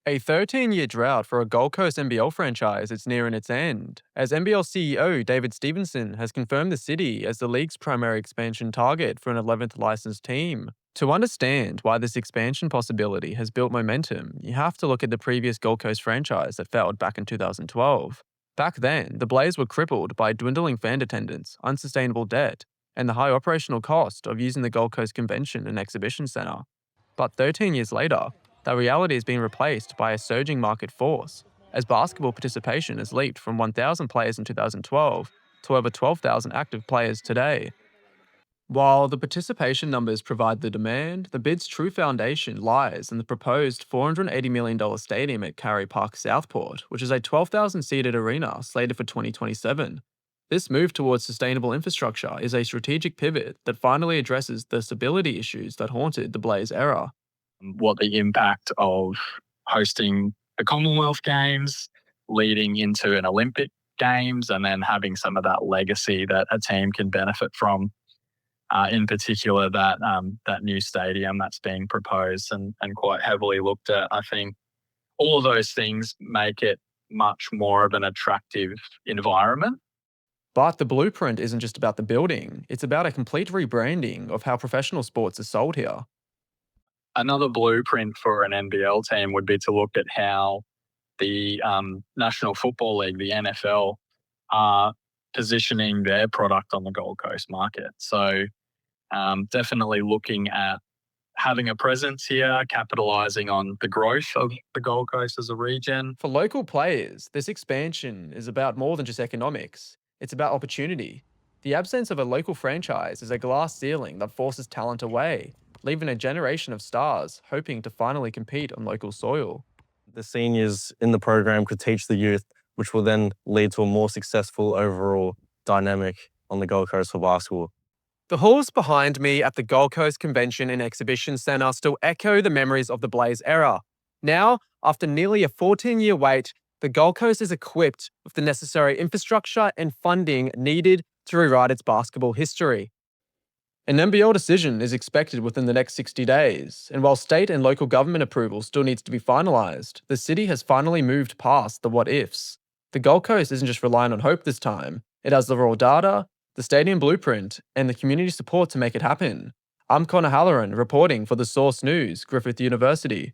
A 13-year drought for a Gold Coast NBL franchise is nearing its end, as NBL CEO David Stevenson has confirmed the city as the league's primary expansion target for an 11th licensed team. To understand why this expansion possibility has built momentum, you have to look at the previous Gold Coast franchise that failed back in 2012. Back then, the Blaze were crippled by dwindling fan attendance, unsustainable debt, and the high operational cost of using the Gold Coast Convention and Exhibition Centre. But 13 years later, that reality is being replaced by a surging market force, as basketball participation has leaped from 1,000 players in 2012 to over 12,000 active players today. While the participation numbers provide the demand, the bid's true foundation lies in the proposed $480 million stadium at Carey Park Southport, which is a 12,000-seated arena slated for 2027. This move towards sustainable infrastructure is a strategic pivot that finally addresses the stability issues that haunted the Blaze era. What the impact of hosting the Commonwealth Games leading into an Olympic Games and then having some of that legacy that a team can benefit from. In particular, that new stadium that's being proposed and quite heavily looked at. I think all of those things make it much more of an attractive environment. But the blueprint isn't just about the building, it's about a complete rebranding of how professional sports is sold here. Another blueprint for an NBL team would be to look at how the National Football League, the NFL, are positioning their product on the Gold Coast market. So definitely looking at having a presence here, capitalising on the growth of the Gold Coast as a region. For local players, this expansion is about more than just economics, it's about opportunity. The absence of a local franchise is a glass ceiling that forces talent away, leaving a generation of stars hoping to finally compete on local soil. The seniors in the program could teach the youth, which will then lead to a more successful overall dynamic on the Gold Coast for basketball. The halls behind me at the Gold Coast Convention and Exhibition Centre still echo the memories of the Blaze era. Now, after nearly a 14-year wait, the Gold Coast is equipped with the necessary infrastructure and funding needed to rewrite its basketball history. An NBL decision is expected within the next 60 days, and while state and local government approval still needs to be finalised, the city has finally moved past the what-ifs. The Gold Coast isn't just relying on hope this time, it has the raw data, the stadium blueprint, and the community support to make it happen. I'm Connor Halloran, reporting for the Source News, Griffith University.